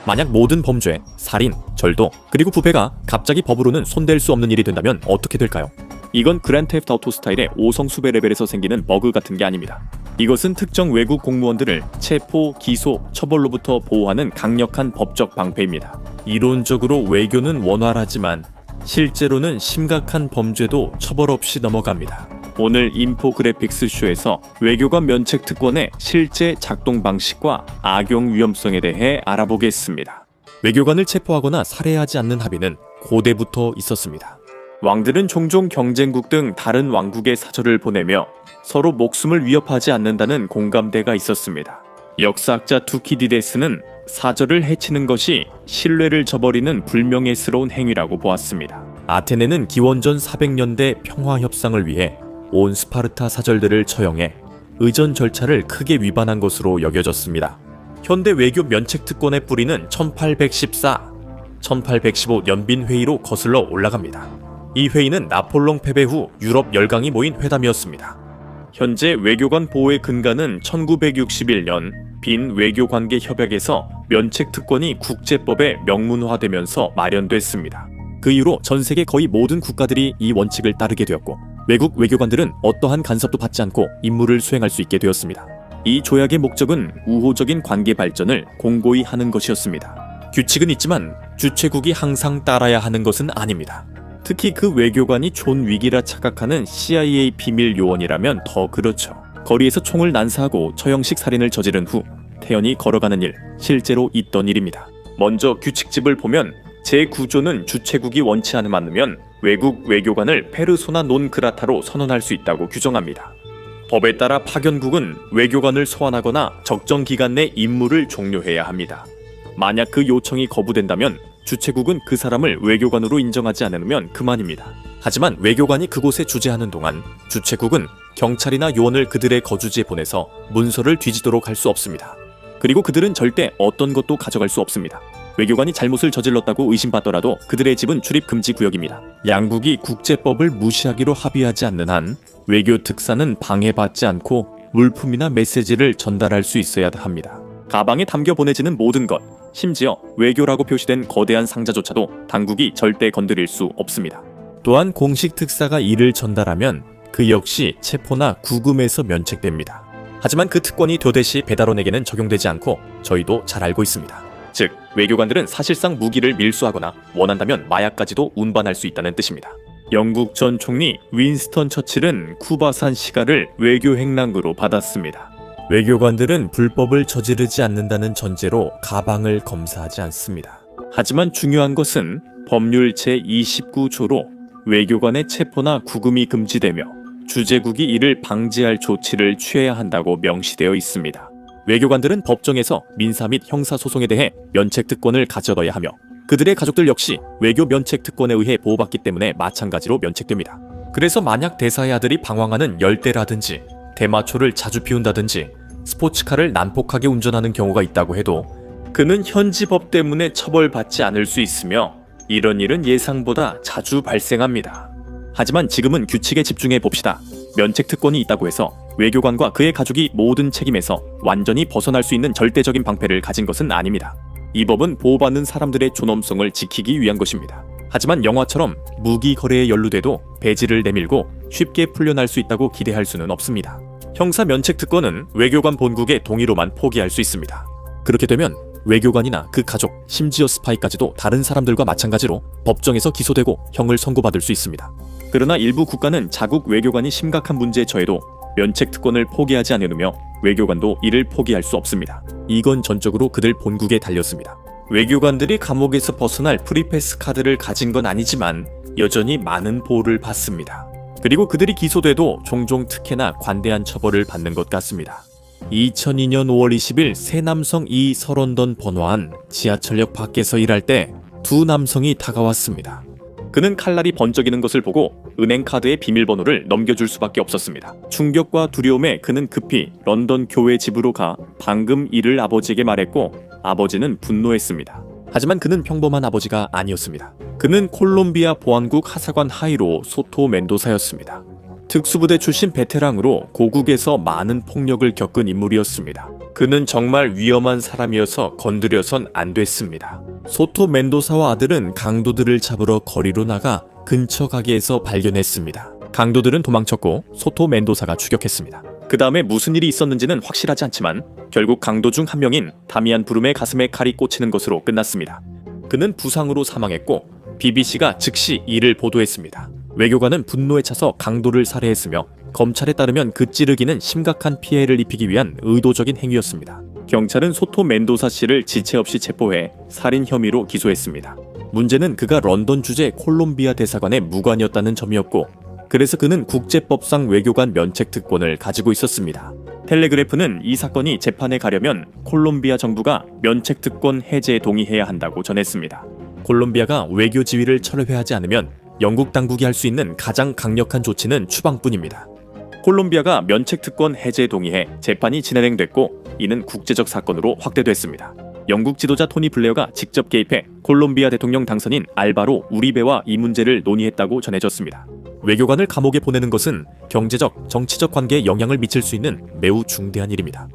만약 모든 범죄, 살인, 절도, 그리고 부패가 갑자기 법으로는 손댈 수 없는 일이 된다면 어떻게 될까요? 이건 그랜드 세프트 오토 스타일의 5성 수배 레벨에서 생기는 버그 같은 게 아닙니다. 이것은 특정 외국 공무원들을 체포, 기소, 처벌로부터 보호하는 강력한 법적 방패입니다. 이론적으로 외교는 원활하지만 실제로는 심각한 범죄도 처벌 없이 넘어갑니다. 오늘 인포그래픽스 쇼에서 외교관 면책 특권의 실제 작동 방식과 악용 위험성에 대해 알아보겠습니다. 외교관을 체포하거나 살해하지 않는 합의는 고대부터 있었습니다. 왕들은 종종 경쟁국 등 다른 왕국에 사절을 보내며 서로 목숨을 위협하지 않는다는 공감대가 있었습니다. 역사학자 투키디데스는 사절을 해치는 것이 신뢰를 저버리는 불명예스러운 행위라고 보았습니다. 아테네는 기원전 400년대 평화협상을 위해 온 스파르타 사절들을 처형해 의전 절차를 크게 위반한 것으로 여겨졌습니다. 현대 외교 면책 특권의 뿌리는 1814, 1815 연빈회의로 거슬러 올라갑니다. 이 회의는 나폴레옹 패배 후 유럽 열강이 모인 회담이었습니다. 현재 외교관 보호의 근간은 1961년 빈 외교관계 협약에서 면책 특권이 국제법에 명문화되면서 마련됐습니다. 그 이후로 전 세계 거의 모든 국가들이 이 원칙을 따르게 되었고 외국 외교관들은 어떠한 간섭도 받지 않고 임무를 수행할 수 있게 되었습니다. 이 조약의 목적은 우호적인 관계 발전을 공고히 하는 것이었습니다. 규칙은 있지만 주최국이 항상 따라야 하는 것은 아닙니다. 특히 그 외교관이 존 윅이라 착각하는 CIA 비밀 요원이라면 더 그렇죠. 거리에서 총을 난사하고 처형식 살인을 저지른 후 태연히 걸어가는 일, 실제로 있던 일입니다. 먼저 규칙집을 보면 제9조는 주최국이 원치 않으면 외국 외교관을 페르소나 논 그라타로 선언할 수 있다고 규정합니다. 법에 따라 파견국은 외교관을 소환하거나 적정 기간 내 임무를 종료해야 합니다. 만약 그 요청이 거부된다면 주최국은 그 사람을 외교관으로 인정하지 않으면 그만입니다. 하지만 외교관이 그곳에 주재하는 동안 주최국은 경찰이나 요원을 그들의 거주지에 보내서 문서를 뒤지도록 할 수 없습니다. 그리고 그들은 절대 어떤 것도 가져갈 수 없습니다. 외교관이 잘못을 저질렀다고 의심받더라도 그들의 집은 출입 금지 구역입니다. 양국이 국제법을 무시하기로 합의하지 않는 한 외교 특사는 방해받지 않고 물품이나 메시지를 전달할 수 있어야 합니다. 가방에 담겨 보내지는 모든 것, 심지어 외교라고 표시된 거대한 상자조차도 당국이 절대 건드릴 수 없습니다. 또한 공식 특사가 이를 전달하면 그 역시 체포나 구금에서 면책됩니다. 하지만 그 특권이 도대시 배달원에게는 적용되지 않고 저희도 잘 알고 있습니다. 즉, 외교관들은 사실상 무기를 밀수하거나 원한다면 마약까지도 운반할 수 있다는 뜻입니다. 영국 전 총리 윈스턴 처칠은 쿠바산 시가를 외교 행랑으로 받았습니다. 외교관들은 불법을 저지르지 않는다는 전제로 가방을 검사하지 않습니다. 하지만 중요한 것은 법률 제29조로 외교관의 체포나 구금이 금지되며 주재국이 이를 방지할 조치를 취해야 한다고 명시되어 있습니다. 외교관들은 법정에서 민사 및 형사 소송에 대해 면책 특권을 가져둬야 하며 그들의 가족들 역시 외교 면책 특권에 의해 보호받기 때문에 마찬가지로 면책됩니다. 그래서 만약 대사의 아들이 방황하는 열대라든지 대마초를 자주 피운다든지 스포츠카를 난폭하게 운전하는 경우가 있다고 해도 그는 현지 법 때문에 처벌받지 않을 수 있으며 이런 일은 예상보다 자주 발생합니다. 하지만 지금은 규칙에 집중해 봅시다. 면책 특권이 있다고 해서 외교관과 그의 가족이 모든 책임에서 완전히 벗어날 수 있는 절대적인 방패를 가진 것은 아닙니다. 이 법은 보호받는 사람들의 존엄성을 지키기 위한 것입니다. 하지만 영화처럼 무기 거래에 연루돼도 배지를 내밀고 쉽게 풀려날 수 있다고 기대할 수는 없습니다. 형사 면책 특권은 외교관 본국의 동의로만 포기할 수 있습니다. 그렇게 되면 외교관이나 그 가족, 심지어 스파이까지도 다른 사람들과 마찬가지로 법정에서 기소되고 형을 선고받을 수 있습니다. 그러나 일부 국가는 자국 외교관이 심각한 문제에 처해도 면책 특권을 포기하지 않으며 외교관도 이를 포기할 수 없습니다. 이건 전적으로 그들 본국에 달렸습니다. 외교관들이 감옥에서 벗어날 프리패스 카드를 가진 건 아니지만 여전히 많은 보호를 받습니다. 그리고 그들이 기소돼도 종종 특혜나 관대한 처벌을 받는 것 같습니다. 2002년 5월 20일 새 남성 이 서런던 번화한 지하철역 밖에서 일할 때 두 남성이 다가왔습니다. 그는 칼날이 번쩍이는 것을 보고 은행카드의 비밀번호를 넘겨줄 수밖에 없었습니다. 충격과 두려움에 그는 급히 런던 교회 집으로 가 방금 일을 아버지에게 말했고 아버지는 분노했습니다. 하지만 그는 평범한 아버지가 아니었습니다. 그는 콜롬비아 보안국 하사관 하이로 소토 멘도사였습니다. 특수부대 출신 베테랑으로 고국에서 많은 폭력을 겪은 인물이었습니다. 그는 정말 위험한 사람이어서 건드려선 안 됐습니다. 소토 멘도사와 아들은 강도들을 잡으러 거리로 나가 근처 가게에서 발견했습니다. 강도들은 도망쳤고 소토 멘도사가 추격했습니다. 그 다음에 무슨 일이 있었는지는 확실하지 않지만 결국 강도 중 한 명인 다미안 브룸의 가슴에 칼이 꽂히는 것으로 끝났습니다. 그는 부상으로 사망했고 BBC가 즉시 이를 보도했습니다. 외교관은 분노에 차서 강도를 살해했으며 검찰에 따르면 그 찌르기는 심각한 피해를 입히기 위한 의도적인 행위였습니다. 경찰은 소토 멘도사 씨를 지체 없이 체포해 살인 혐의로 기소했습니다. 문제는 그가 런던 주재 콜롬비아 대사관의 무관이었다는 점이었고, 그래서 그는 국제법상 외교관 면책 특권을 가지고 있었습니다. 텔레그래프는 이 사건이 재판에 가려면 콜롬비아 정부가 면책 특권 해제에 동의해야 한다고 전했습니다. 콜롬비아가 외교 지위를 철회하지 않으면 영국 당국이 할 수 있는 가장 강력한 조치는 추방뿐입니다. 콜롬비아가 면책 특권 해제에 동의해 재판이 진행됐고, 이는 국제적 사건으로 확대됐습니다. 영국 지도자 토니 블레어가 직접 개입해 콜롬비아 대통령 당선인 알바로 우리베와 이 문제를 논의했다고 전해졌습니다. 외교관을 감옥에 보내는 것은 경제적, 정치적 관계에 영향을 미칠 수 있는 매우 중대한 일입니다.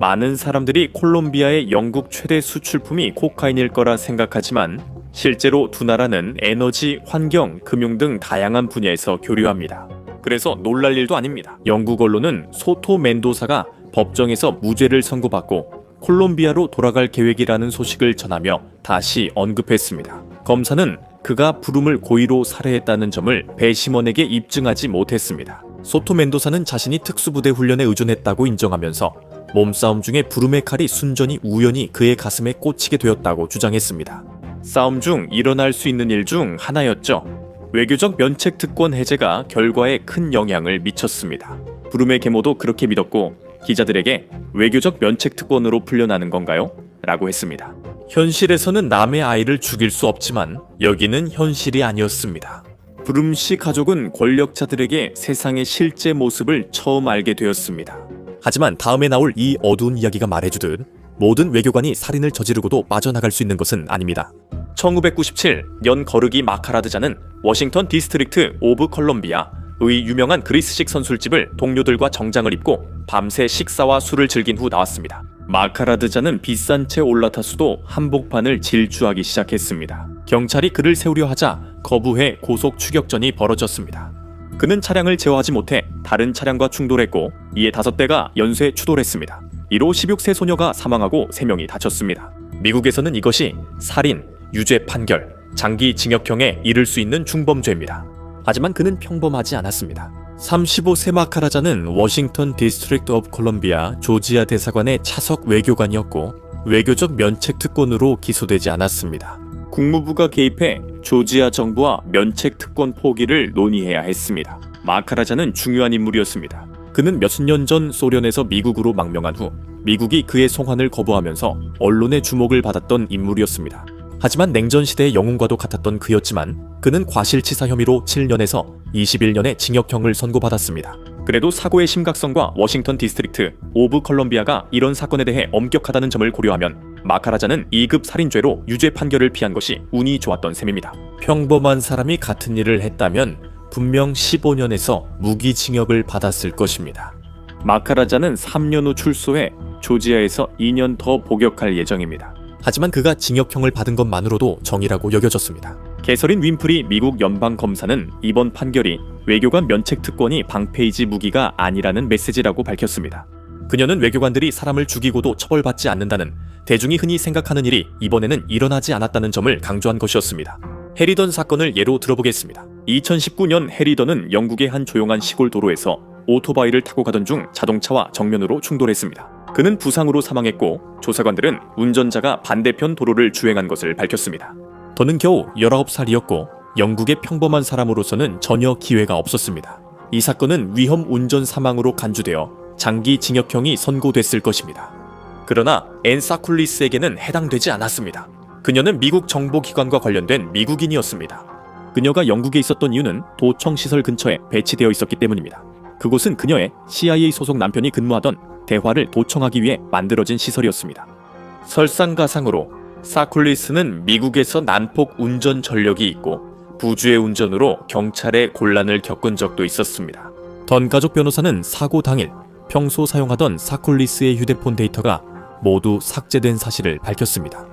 많은 사람들이 콜롬비아의 영국 최대 수출품이 코카인일 거라 생각하지만 실제로 두 나라는 에너지, 환경, 금융 등 다양한 분야에서 교류합니다. 그래서 놀랄 일도 아닙니다. 영국 언론은 소토 멘도사가 법정에서 무죄를 선고받고 콜롬비아로 돌아갈 계획이라는 소식을 전하며 다시 언급했습니다. 검사는 그가 브룸을 고의로 살해했다는 점을 배심원에게 입증하지 못했습니다. 소토 멘도사는 자신이 특수부대 훈련에 의존했다고 인정하면서 몸싸움 중에 브룸의 칼이 순전히 우연히 그의 가슴에 꽂히게 되었다고 주장했습니다. 싸움 중 일어날 수 있는 일 중 하나였죠. 외교적 면책 특권 해제가 결과에 큰 영향을 미쳤습니다. 브룸의 계모도 그렇게 믿었고 기자들에게 외교적 면책 특권으로 풀려나는 건가요? 라고 했습니다. 현실에서는 남의 아이를 죽일 수 없지만 여기는 현실이 아니었습니다. 브룸 씨 가족은 권력자들에게 세상의 실제 모습을 처음 알게 되었습니다. 하지만 다음에 나올 이 어두운 이야기가 말해주듯 모든 외교관이 살인을 저지르고도 빠져나갈 수 있는 것은 아닙니다. 1997 연 거르기 마카라드자는 워싱턴 디스트릭트 오브 컬럼비아의 유명한 그리스식 선술집을 동료들과 정장을 입고 밤새 식사와 술을 즐긴 후 나왔습니다. 마카라드자는 비싼 채 올라타서도 한복판을 질주하기 시작했습니다. 경찰이 그를 세우려 하자 거부해 고속 추격전이 벌어졌습니다. 그는 차량을 제어하지 못해 다른 차량과 충돌했고 이에 5대가 연쇄 추돌했습니다. 이로 16세 소녀가 사망하고 3명이 다쳤습니다. 미국에서는 이것이 살인, 유죄 판결, 장기 징역형에 이를 수 있는 중범죄입니다. 하지만 그는 평범하지 않았습니다. 35세 마카라자는 워싱턴 디스트릭트 오브 콜럼비아 조지아 대사관의 차석 외교관이었고 외교적 면책 특권으로 기소되지 않았습니다. 국무부가 개입해 조지아 정부와 면책 특권 포기를 논의해야 했습니다. 마카라자는 중요한 인물이었습니다. 그는 몇십 년 전 소련에서 미국으로 망명한 후 미국이 그의 송환을 거부하면서 언론의 주목을 받았던 인물이었습니다. 하지만 냉전 시대의 영웅과도 같았던 그였지만 그는 과실치사 혐의로 7년에서 21년의 징역형을 선고받았습니다. 그래도 사고의 심각성과 워싱턴 디스트릭트 오브 컬럼비아가 이런 사건에 대해 엄격하다는 점을 고려하면 마카라자는 2급 살인죄로 유죄 판결을 피한 것이 운이 좋았던 셈입니다. 평범한 사람이 같은 일을 했다면 분명 15년에서 무기징역을 받았을 것입니다. 마카라자는 3년 후 출소해 조지아에서 2년 더 복역할 예정입니다. 하지만 그가 징역형을 받은 것만으로도 정의라고 여겨졌습니다. 개설인 윈프리 미국 연방검사는 이번 판결이 외교관 면책 특권이 방패이지 무기가 아니라는 메시지라고 밝혔습니다. 그녀는 외교관들이 사람을 죽이고도 처벌받지 않는다는 대중이 흔히 생각하는 일이 이번에는 일어나지 않았다는 점을 강조한 것이었습니다. 해리던 사건을 예로 들어보겠습니다. 2019년 해리던은 영국의 한 조용한 시골 도로에서 오토바이를 타고 가던 중 자동차와 정면으로 충돌했습니다. 그는 부상으로 사망했고 조사관들은 운전자가 반대편 도로를 주행한 것을 밝혔습니다. 더는 겨우 19살이었고 영국의 평범한 사람으로서는 전혀 기회가 없었습니다. 이 사건은 위험 운전 사망으로 간주되어 장기 징역형이 선고됐을 것입니다. 그러나 앤 사쿨리스에게는 해당되지 않았습니다. 그녀는 미국 정보기관과 관련된 미국인이었습니다. 그녀가 영국에 있었던 이유는 도청 시설 근처에 배치되어 있었기 때문입니다. 그곳은 그녀의 CIA 소속 남편이 근무하던 대화를 도청하기 위해 만들어진 시설이었습니다. 설상가상으로 사쿨리스는 미국에서 난폭 운전 전력이 있고 부주의 운전으로 경찰의 곤란을 겪은 적도 있었습니다. 던 가족 변호사는 사고 당일 평소 사용하던 사콜리스의 휴대폰 데이터가 모두 삭제된 사실을 밝혔습니다.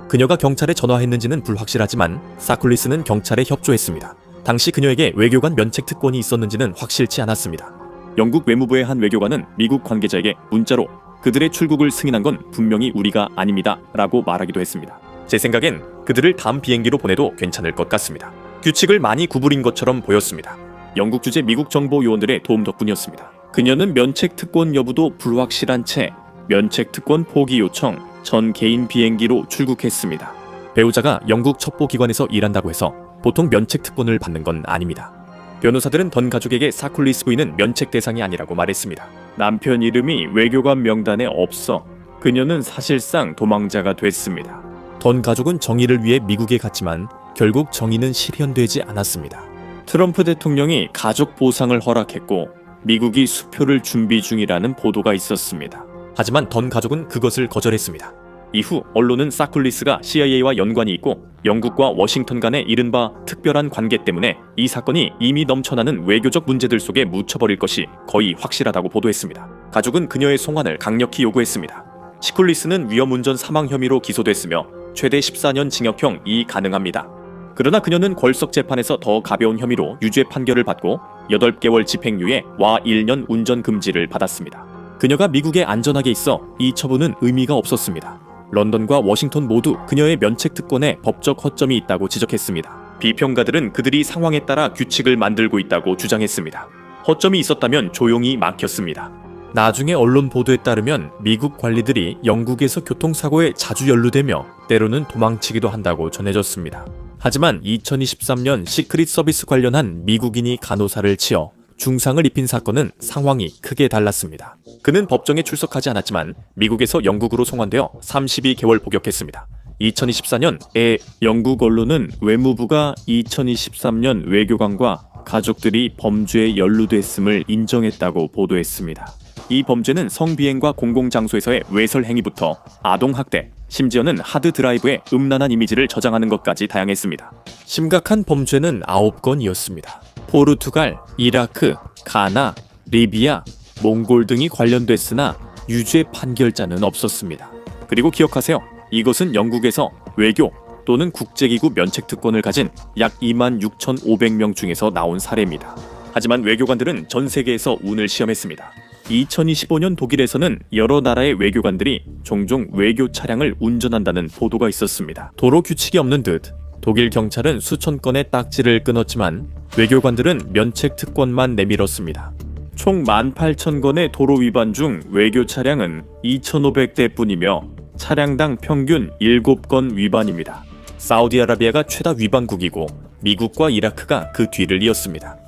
그녀가 경찰에 전화했는지는 불확실하지만 사콜리스는 경찰에 협조했습니다. 당시 그녀에게 외교관 면책 특권이 있었는지는 확실치 않았습니다. 영국 외무부의 한 외교관은 미국 관계자에게 문자로 그들의 출국을 승인한 건 분명히 우리가 아닙니다 라고 말하기도 했습니다. 제 생각엔 그들을 다음 비행기로 보내도 괜찮을 것 같습니다. 규칙을 많이 구부린 것처럼 보였습니다. 영국 주재 미국 정보 요원들의 도움 덕분이었습니다. 그녀는 면책 특권 여부도 불확실한 채 면책 특권 포기 요청 전 개인 비행기로 출국했습니다. 배우자가 영국 첩보기관에서 일한다고 해서 보통 면책 특권을 받는 건 아닙니다. 변호사들은 던 가족에게 사콜리스 부인은 면책 대상이 아니라고 말했습니다. 남편 이름이 외교관 명단에 없어 그녀는 사실상 도망자가 됐습니다. 던 가족은 정의를 위해 미국에 갔지만 결국 정의는 실현되지 않았습니다. 트럼프 대통령이 가족 보상을 허락했고 미국이 수표를 준비 중이라는 보도가 있었습니다. 하지만 던 가족은 그것을 거절했습니다. 이후 언론은 사콜리스가 CIA와 연관이 있고 영국과 워싱턴 간의 이른바 특별한 관계 때문에 이 사건이 이미 넘쳐나는 외교적 문제들 속에 묻혀버릴 것이 거의 확실하다고 보도했습니다. 가족은 그녀의 송환을 강력히 요구했습니다. 시콜리스는 위험운전 사망 혐의로 기소됐으며 최대 14년 징역형이 가능합니다. 그러나 그녀는 궐석 재판에서 더 가벼운 혐의로 유죄 판결을 받고 8개월 집행유예 와 1년 운전 금지를 받았습니다. 그녀가 미국에 안전하게 있어 이 처분은 의미가 없었습니다. 런던과 워싱턴 모두 그녀의 면책 특권에 법적 허점이 있다고 지적했습니다. 비평가들은 그들이 상황에 따라 규칙을 만들고 있다고 주장했습니다. 허점이 있었다면 조용히 막혔습니다. 나중에 언론 보도에 따르면 미국 관리들이 영국에서 교통사고에 자주 연루되며 때로는 도망치기도 한다고 전해졌습니다. 하지만 2023년 시크릿 서비스 관련한 미국인이 간호사를 치어 중상을 입힌 사건은 상황이 크게 달랐습니다. 그는 법정에 출석하지 않았지만 미국에서 영국으로 송환되어 32개월 복역했습니다. 2024년에 영국 언론은 외무부가 2023년 외교관과 가족들이 범죄에 연루됐음을 인정했다고 보도했습니다. 이 범죄는 성비행과 공공장소에서의 외설 행위부터 아동학대, 심지어는 하드드라이브의 음란한 이미지를 저장하는 것까지 다양했습니다. 심각한 범죄는 9건이었습니다. 포르투갈, 이라크, 가나, 리비아, 몽골 등이 관련됐으나 유죄 판결자는 없었습니다. 그리고 기억하세요. 이것은 영국에서 외교 또는 국제기구 면책특권을 가진 약 26,500명 중에서 나온 사례입니다. 하지만 외교관들은 전 세계에서 운을 시험했습니다. 2025년 독일에서는 여러 나라의 외교관들이 종종 외교 차량을 운전한다는 보도가 있었습니다. 도로 규칙이 없는 듯 독일 경찰은 수천 건의 딱지를 끊었지만 외교관들은 면책 특권만 내밀었습니다. 총 18,000건의 도로 위반 중 외교 차량은 2,500대 뿐이며 차량당 평균 7건 위반입니다. 사우디아라비아가 최다 위반국이고 미국과 이라크가 그 뒤를 이었습니다.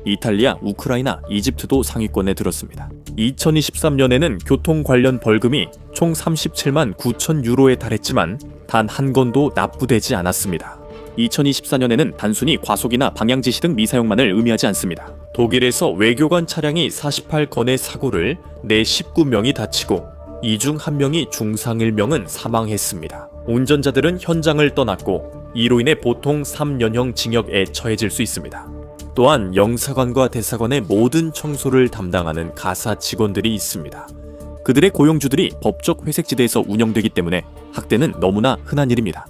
이탈리아, 우크라이나, 이집트도 상위권에 들었습니다. 2023년에는 교통 관련 벌금이 총 37만 9천 유로에 달했지만 단 한 건도 납부되지 않았습니다. 2024년에는 단순히 과속이나 방향지시 등 미사용만을 의미하지 않습니다. 독일에서 외교관 차량이 48건의 사고를 내 19명이 다치고 이 중 1명이 중상 1명은 사망했습니다. 운전자들은 현장을 떠났고 이로 인해 보통 3년형 징역에 처해질 수 있습니다. 또한 영사관과 대사관의 모든 청소를 담당하는 가사 직원들이 있습니다. 그들의 고용주들이 법적 회색지대에서 운영되기 때문에 학대는 너무나 흔한 일입니다.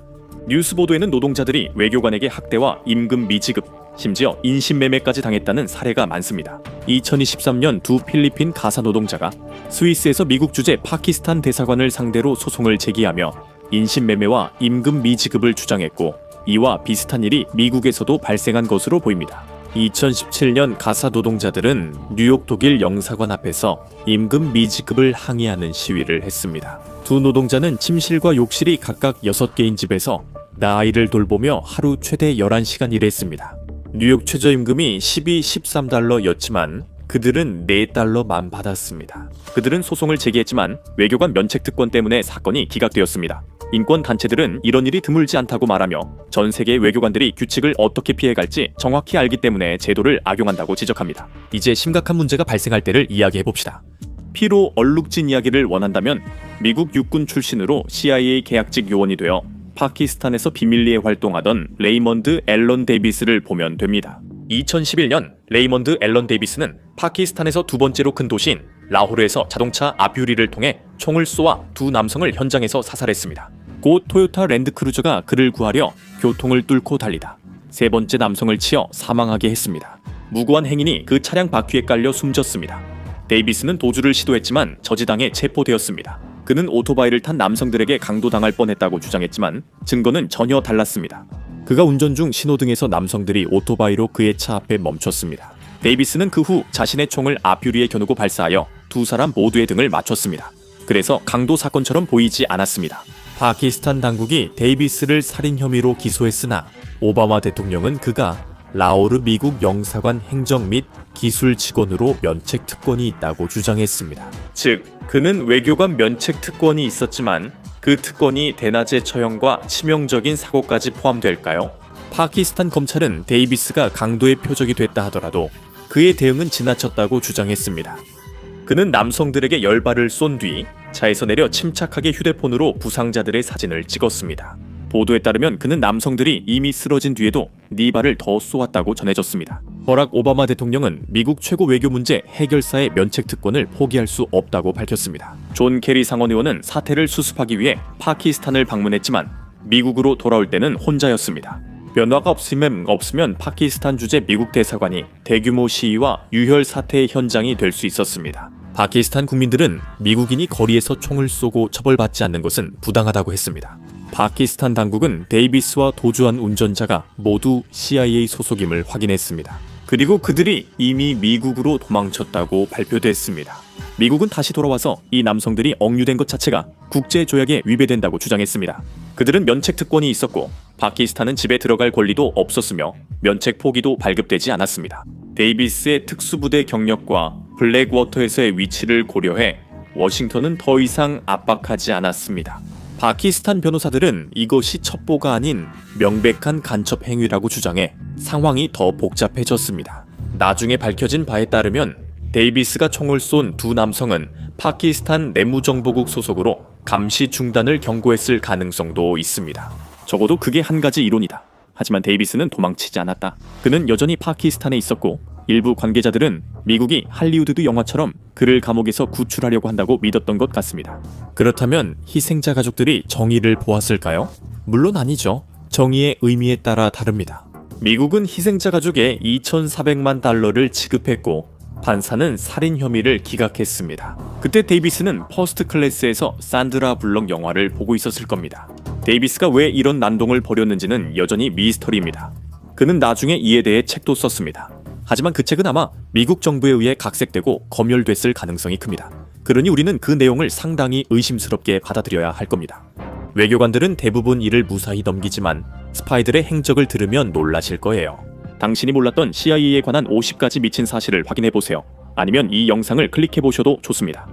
뉴스 보도에는 노동자들이 외교관에게 학대와 임금 미지급, 심지어 인신매매까지 당했다는 사례가 많습니다. 2023년 두 필리핀 가사 노동자가 스위스에서 미국 주재 파키스탄 대사관을 상대로 소송을 제기하며 인신매매와 임금 미지급을 주장했고 이와 비슷한 일이 미국에서도 발생한 것으로 보입니다. 2017년 가사 노동자들은 뉴욕 독일 영사관 앞에서 임금 미지급을 항의하는 시위를 했습니다. 두 노동자는 침실과 욕실이 각각 6개인 집에서 나아이를 돌보며 하루 최대 11시간 일했습니다. 뉴욕 최저임금이 13달러였지만 그들은 4달러만 받았습니다. 그들은 소송을 제기했지만 외교관 면책특권 때문에 사건이 기각되었습니다. 인권단체들은 이런 일이 드물지 않다고 말하며 전 세계 외교관들이 규칙을 어떻게 피해갈지 정확히 알기 때문에 제도를 악용한다고 지적합니다. 이제 심각한 문제가 발생할 때를 이야기해봅시다. 피로 얼룩진 이야기를 원한다면 미국 육군 출신으로 CIA 계약직 요원이 되어 파키스탄에서 비밀리에 활동하던 레이먼드 앨런 데이비스를 보면 됩니다. 2011년 레이먼드 앨런 데이비스는 파키스탄에서 두 번째로 큰 도시인 라호르에서 자동차 아뷰리를 통해 총을 쏘아 두 남성을 현장에서 사살했습니다. 곧 토요타 랜드크루저가 그를 구하려 교통을 뚫고 달리다 세 번째 남성을 치어 사망하게 했습니다. 무고한 행인이 그 차량 바퀴에 깔려 숨졌습니다. 데이비스는 도주를 시도했지만 저지당해 체포되었습니다. 그는 오토바이를 탄 남성들에게 강도당할 뻔했다고 주장했지만 증거는 전혀 달랐습니다. 그가 운전 중 신호등에서 남성들이 오토바이로 그의 차 앞에 멈췄습니다. 데이비스는 그 후 자신의 총을 아뷰리에 겨누고 발사하여 두 사람 모두의 등을 맞췄습니다. 그래서 강도 사건처럼 보이지 않았습니다. 파키스탄 당국이 데이비스를 살인 혐의로 기소했으나 오바마 대통령은 그가 라호르 미국 영사관 행정 및 기술 직원으로 면책 특권이 있다고 주장했습니다. 즉, 그는 외교관 면책 특권이 있었지만 그 특권이 대낮의 처형과 치명적인 사고까지 포함될까요? 파키스탄 검찰은 데이비스가 강도의 표적이 됐다 하더라도 그의 대응은 지나쳤다고 주장했습니다. 그는 남성들에게 열발을 쏜 뒤 차에서 내려 침착하게 휴대폰으로 부상자들의 사진을 찍었습니다. 보도에 따르면 그는 남성들이 이미 쓰러진 뒤에도 네 발을 더 쏘았다고 전해졌습니다. 버락 오바마 대통령은 미국 최고 외교 문제 해결사의 면책 특권을 포기할 수 없다고 밝혔습니다. 존 케리 상원 의원은 사태를 수습하기 위해 파키스탄을 방문했지만 미국으로 돌아올 때는 혼자였습니다. 변화가 없으면 파키스탄 주재 미국 대사관이 대규모 시위와 유혈 사태의 현장이 될 수 있었습니다. 파키스탄 국민들은 미국인이 거리에서 총을 쏘고 처벌받지 않는 것은 부당하다고 했습니다. 파키스탄 당국은 데이비스와 도주한 운전자가 모두 CIA 소속임을 확인했습니다. 그리고 그들이 이미 미국으로 도망쳤다고 발표됐습니다. 미국은 다시 돌아와서 이 남성들이 억류된 것 자체가 국제조약에 위배된다고 주장했습니다. 그들은 면책 특권이 있었고 파키스탄은 집에 들어갈 권리도 없었으며 면책 포기도 발급되지 않았습니다. 데이비스의 특수부대 경력과 블랙워터에서의 위치를 고려해 워싱턴은 더 이상 압박하지 않았습니다. 파키스탄 변호사들은 이것이 첩보가 아닌 명백한 간첩 행위라고 주장해 상황이 더 복잡해졌습니다. 나중에 밝혀진 바에 따르면 데이비스가 총을 쏜 두 남성은 파키스탄 내무정보국 소속으로 감시 중단을 경고했을 가능성도 있습니다. 적어도 그게 한 가지 이론이다. 하지만 데이비스는 도망치지 않았다. 그는 여전히 파키스탄에 있었고 일부 관계자들은 미국이 할리우드 영화처럼 그를 감옥에서 구출하려고 한다고 믿었던 것 같습니다. 그렇다면 희생자 가족들이 정의를 보았을까요? 물론 아니죠. 정의의 의미에 따라 다릅니다. 미국은 희생자 가족에 2,400만 달러를 지급했고 판사는 살인 혐의를 기각했습니다. 그때 데이비스는 퍼스트 클래스에서 산드라 블럭 영화를 보고 있었을 겁니다. 데이비스가 왜 이런 난동을 벌였는지는 여전히 미스터리입니다. 그는 나중에 이에 대해 책도 썼습니다. 하지만 그 책은 아마 미국 정부에 의해 각색되고 검열됐을 가능성이 큽니다. 그러니 우리는 그 내용을 상당히 의심스럽게 받아들여야 할 겁니다. 외교관들은 대부분 이를 무사히 넘기지만 스파이들의 행적을 들으면 놀라실 거예요. 당신이 몰랐던 CIA에 관한 50가지 미친 사실을 확인해보세요. 아니면 이 영상을 클릭해보셔도 좋습니다.